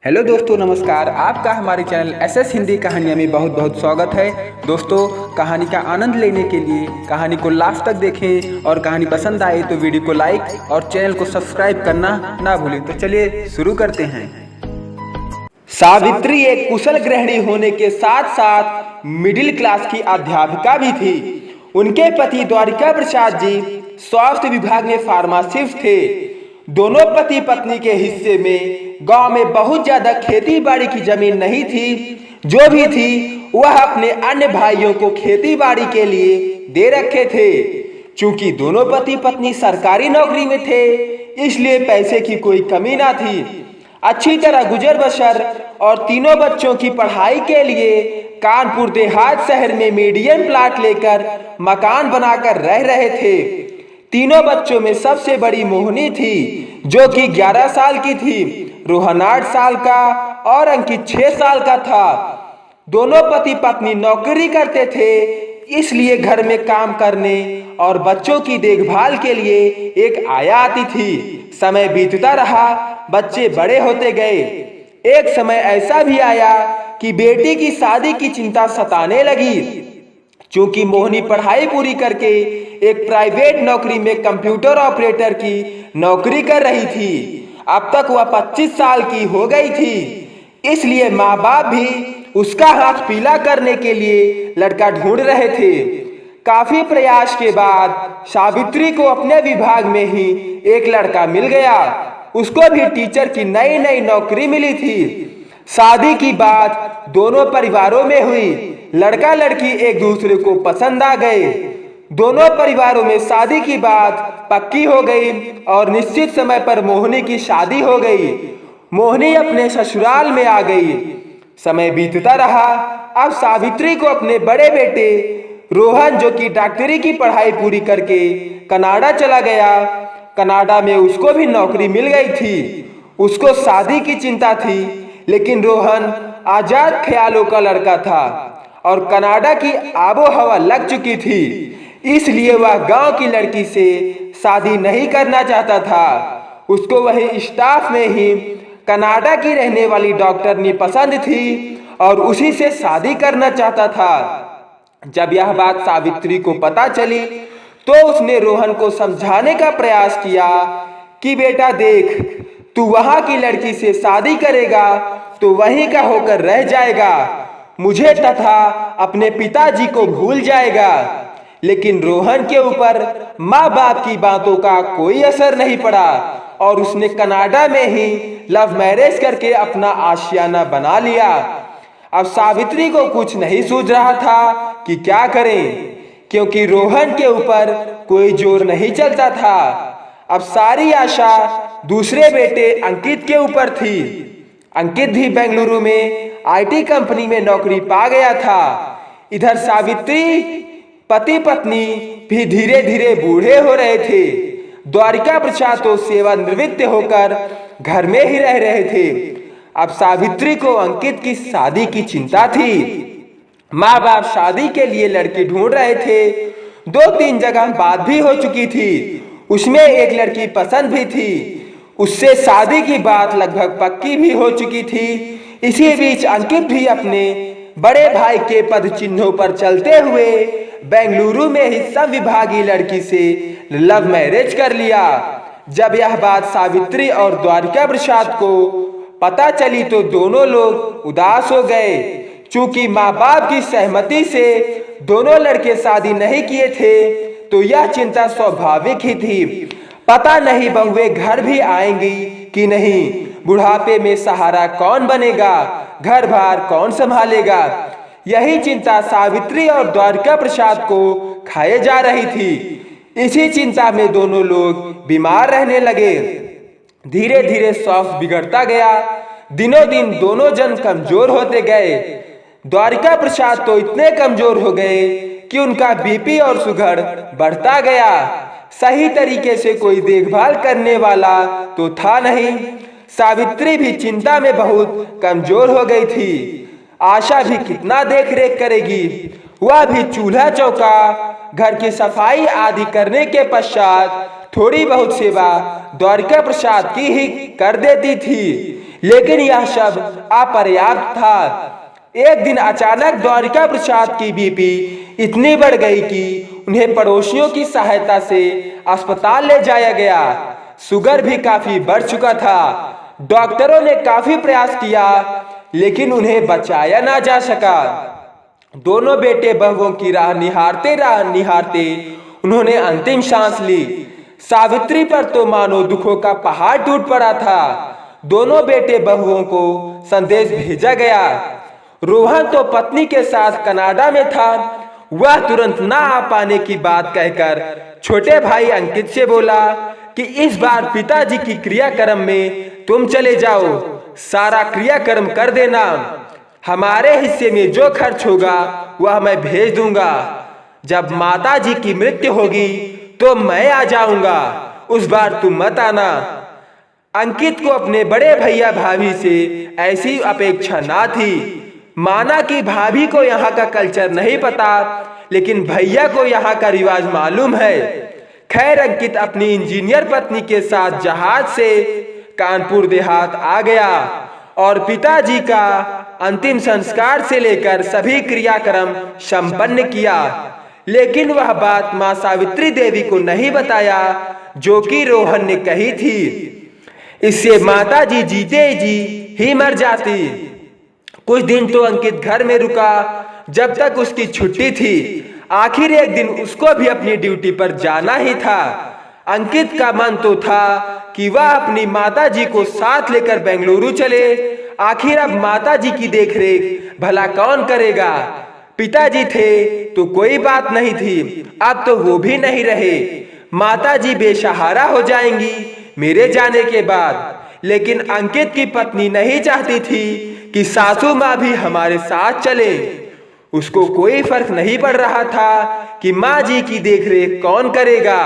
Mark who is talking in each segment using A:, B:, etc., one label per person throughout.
A: Hello दोस्तों, नमस्कार। आपका हमारे चैनल एसएस हिंदी कहानियाँ में बहुत बहुत स्वागत है। दोस्तों, कहानी का आनंद लेने के लिए कहानी को लास्ट तक देखें और कहानी पसंद आए तो वीडियो को लाइक और चैनल को सब्सक्राइब करना ना भूलें। तो चलिए शुरू करते हैं। सावित्री एक कुशल गृहिणी होने के साथ साथ मिडिल क्लास की अध्यापिका भी थी। उनके पति द्वारिका प्रसाद जी स्वास्थ्य विभाग में फार्मासिस्ट थे। दोनों पति पत्नी के हिस्से में गांव में बहुत ज्यादा खेती बाड़ी की जमीन नहीं थी। जो भी थी वह अपने अन्य भाइयों को खेती बाड़ी के लिए दे रखे थे। चूंकि दोनों पति पत्नी सरकारी नौकरी में थे, इसलिए पैसे की कोई कमी ना थी। अच्छी तरह गुजर बसर और तीनों बच्चों की पढ़ाई के लिए कानपुर देहात शहर में मीडियम प्लाट लेकर मकान बनाकर रह रहे थे। तीनों बच्चों में सबसे बड़ी मोहिनी थी, जो कि 11 साल की थी। रोहन 8 साल का और अंकित 6 साल का था। दोनों पति पत्नी नौकरी करते थे, इसलिए घर में काम करने और बच्चों की देखभाल के लिए एक आया आती थी। समय बीतता रहा, बच्चे बड़े होते गए। एक समय ऐसा भी आया कि बेटी की शादी की चिंता सताने लगी। चूंकि मोहिनी पढ़ाई पूरी करके एक प्राइवेट नौकरी में कंप्यूटर ऑपरेटर की नौकरी कर रही थी। अब तक वह 25 साल की हो गई थी, इसलिए माँ बाप भी उसका हाथ पीला करने के लिए लड़का ढूंढ रहे थे। काफी प्रयास के बाद सावित्री को अपने विभाग में ही एक लड़का मिल गया। उसको भी टीचर की नई नई नौकरी मिली थी। शादी की बात दोनों परिवारों में हुई। लड़का लड़की एक दूसरे को पसंद आ गए। दोनों परिवारों में शादी की बात पक्की हो गई और निश्चित समय पर मोहिनी की शादी हो गई। मोहिनी अपने ससुराल में आ गई। समय बीतता रहा। अब सावित्री को अपने बड़े बेटे रोहन, जो कि डॉक्टरी की पढ़ाई पूरी करके कनाडा चला गया, कनाडा में उसको भी नौकरी मिल गई थी। उसको शादी की चिंता थी, लेकिन रोहन आजाद ख्यालों का लड़का था और कनाडा की आबो हवा लग चुकी थी, इसलिए वह गांव की लड़की से शादी नहीं करना चाहता था। उसको वही स्टाफ में ही कनाडा की रहने वाली डॉक्टरनी पसंद थी और उसी से शादी करना चाहता था। जब यह बात सावित्री को पता चली तो उसने रोहन को समझाने का प्रयास किया कि बेटा देख, तू वहां की लड़की से शादी करेगा तो वहीं का होकर रह जाएगा, मुझे तथा अपने पिताजी को भूल जाएगा। लेकिन रोहन के ऊपर माँ बाप की बातों का कोई असर नहीं पड़ा और उसने कनाडा में ही लव मैरिज करके अपना आशियाना बना लिया। अब सावित्री को कुछ नहीं सूझ रहा था कि क्या करें, क्योंकि रोहन के ऊपर कोई जोर नहीं चलता था। अब सारी आशा दूसरे बेटे अंकित के ऊपर थी। अंकित भी बेंगलुरु में आईटी कंपनी में नौकरी पा गया था। इधर सावित्री पति पत्नी भी धीरे धीरे बूढ़े हो रहे थे। द्वारिका प्रसाद तो सेवानिवृत्त होकर घर में ही रह रहे थे। अब सावित्री को अंकित की शादी की चिंता थी। माँ बाप शादी के लिए लड़की ढूंढ रहे थे। 2-3 जगह बात भी हो चुकी थी। उसमें एक लड़की पसंद भी थी। उससे शादी की बात लगभग पक्की भी हो चुकी थी। इसी बीच अंकित भी अपने बड़े भाई के पद चिन्हों पर चलते हुए बेंगलुरु में ही सब विभागीय लड़की से लव मैरिज कर लिया। जब यह बात सावित्री और द्वारिका प्रसाद को पता चली तो दोनों लोग उदास हो गए। चूंकि माँ बाप की सहमति से दोनों लड़के शादी नहीं किए थे, तो यह चिंता स्वाभाविक ही थी। पता नहीं बहुएं घर भी आएंगी कि नहीं, बुढ़ापे में सहारा कौन बनेगा, घर बार कौन संभालेगा, यही चिंता सावित्री और द्वारिका प्रसाद को खाए जा रही थी। इसी चिंता में दोनों लोग बीमार रहने लगे। धीरे धीरे स्वास्थ्य बिगड़ता गया। दिनों दिन दोनों जन कमजोर होते गए। द्वारिका प्रसाद तो इतने कमजोर हो गए कि उनका बीपी और शुगर बढ़ता गया। सही तरीके से कोई देखभाल करने वाला तो था नहीं। सावित्री भी चिंता में बहुत कमजोर हो गई थी। आशा भी कितना देख रेख करेगी। वह भी चूल्हा चौका, घर की सफाई आदि करने के पश्चात थोड़ी बहुत सेवा द्वारिका प्रसाद की ही कर देती थी। लेकिन यह सब अपर्याप्त था। एक दिन अचानक द्वारिका प्रसाद की बीपी इतनी बढ़ गई कि उन्हें पड़ोसियों की सहायता से अस्पताल ले जाया गया। शुगर भी काफी बढ़ चुका था। डॉक्टरों ने काफी प्रयास किया लेकिन उन्हें बचाया ना जा सका। दोनों बेटे बहुओं की राह निहारते उन्होंने अंतिम सांस ली। सावित्री पर तो मानो दुखों का पहाड़ टूट पड़ा था। दोनों बेटे बहुओं को संदेश भेजा गया। रोहन तो पत्नी के साथ कनाडा में था। वह तुरंत ना आ पाने की बात कहकर छोटे भाई अंकित से बोला कि इस बार पिताजी की क्रियाक्रम में तुम चले जाओ, सारा क्रियाक्रम कर देना। हमारे हिस्से में जो खर्च होगा वह मैं भेज दूंगा। जब माताजी की मृत्यु होगी तो मैं आ जाऊंगा, उस बार तुम मत आना। अंकित को अपने बड़े भैया भाभी से ऐसी अपेक्षा ना थी। माना कि भाभी को यहाँ का कल्चर नहीं पता, लेकिन भैया को यहाँ का रिवाज मालूम है। खैर अंकित अपनी इंजीनियर पत्नी के साथ जहाज से कानपुर देहात आ गया और पिताजी का अंतिम संस्कार से लेकर सभी क्रियाक्रम संपन्न किया। लेकिन वह बात मां सावित्री देवी को नहीं बताया जो कि रोहन ने कही थी। इससे माताजी जीते जी ही मर जाती। कुछ दिन तो अंकित घर में रुका जब तक उसकी छुट्टी थी। आखिर एक दिन उसको भी अपनी ड्यूटी पर जाना ही था। अंकित का मन तो था कि वह अपनी माताजी को साथ लेकर बेंगलुरु चले। आखिर अब माताजी की देखरेख भला कौन करेगा। पिताजी थे तो कोई बात नहीं थी, अब तो वो भी नहीं रहे। माताजी बेसहारा हो जाएंगी मेरे जाने के बाद। लेकिन अंकित की पत्नी नहीं चाहती थी कि सासू माँ भी हमारे साथ चले। उसको कोई फर्क नहीं पड़ रहा था कि माँ जी की देखरेख कौन करेगा।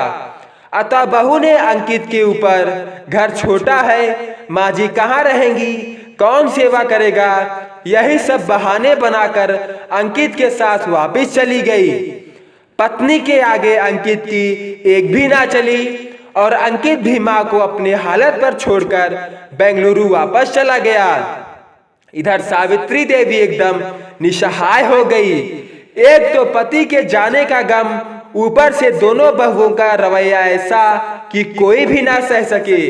A: अतः बहू ने अंकित के ऊपर, घर छोटा है, माँ जी कहाँ रहेंगी, कौन सेवा करेगा, यही सब बहाने बनाकर अंकित के साथ वापस चली गई। पत्नी के आगे अंकित की एक भी ना चली और अंकित भी माँ को अपने हालत पर छोड़कर बेंगलुरु वापस चला गया। इधर सावित्री देवी एकदम निसहाय हो गई। एक तो पति के जाने का गम, ऊपर से दोनों बहुओं का रवैया ऐसा कि कोई भी ना सह सके।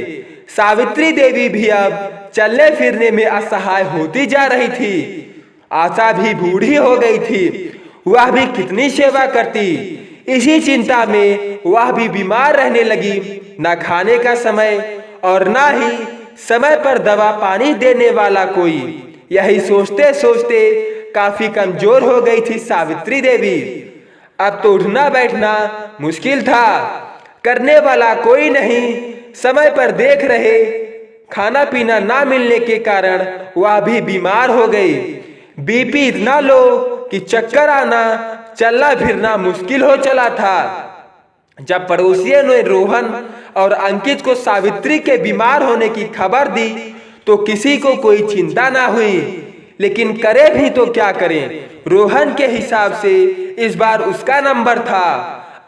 A: सावित्री देवी भी अब चलने फिरने में असहाय होती जा रही थी। आशा भी बूढ़ी हो गई थी, वह भी कितनी सेवा करती। इसी चिंता में वह भी बीमार रहने लगी। न खाने का समय और न ही समय पर दवा पानी देने वाला कोई। यही सोचते सोचते काफी कमजोर हो गई थी सावित्री देवी। अब तो उठना बैठना मुश्किल था, करने वाला कोई नहीं, समय पर देख रहे। खाना पीना ना मिलने के कारण वह भी बीमार हो गई। बीपी इतना लो कि चक्कर आना, चलना फिरना मुश्किल हो चला था। जब पड़ोसियों ने रोहन और अंकित को सावित्री के बीमार होने की खबर दी तो किसी को कोई चिंता ना हुई। लेकिन करे भी तो क्या करें, रोहन के हिसाब से इस बार उसका नंबर था।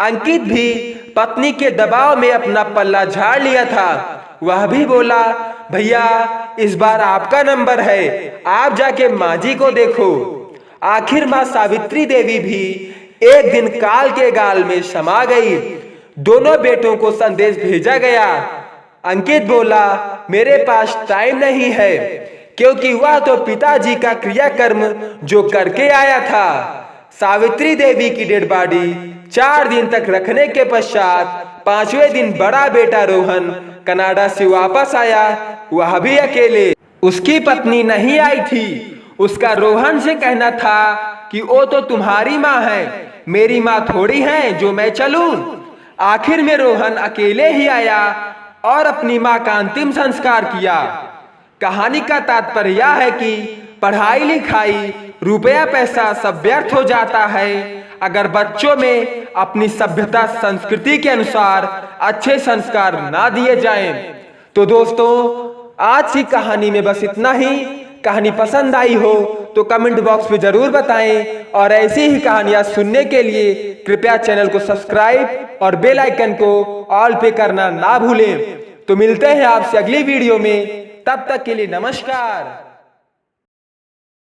A: अंकित भी पत्नी के दबाव में अपना पल्ला झाड़ लिया था। वह भी बोला, भैया इस बार आपका नंबर है, आप जाके माँ जी को देखो। आखिर माँ सावित्री देवी भी एक दिन काल के गाल में समा गई। दोनों बेटों को संदेश भेजा गया। अंकित बोला, मेरे पास टाइम नहीं है, क्योंकि वह तो पिताजी का क्रियाकर्म जो करके आया था। सावित्री देवी की डेड बॉडी 4 दिन तक रखने के पश्चात 5वें दिन बड़ा बेटा रोहन कनाडा से वापस आया, वह भी अकेले। उसकी पत्नी नहीं आई थी। उसका रोहन से कहना था कि वो तो तुम्हारी माँ है, मेरी माँ थोड़ी है जो मैं चलूं। आखिर में रोहन अकेले ही आया और अपनी माँ का अंतिम संस्कार किया। कहानी का तात्पर्य यह है कि पढ़ाई लिखाई, रुपया पैसा सब व्यर्थ हो जाता है अगर बच्चों में अपनी सभ्यता संस्कृति के अनुसार अच्छे संस्कार ना दिए जाएं। तो दोस्तों आज की कहानी में बस इतना ही। कहानी पसंद आई हो तो कमेंट बॉक्स में जरूर बताएं और ऐसी ही कहानियां सुनने के लिए कृपया चैनल को सब्सक्राइब और बेल आइकन को ऑल पे करना ना भूलें। तो मिलते हैं आपसे अगली वीडियो में। तब तक के लिए नमस्कार।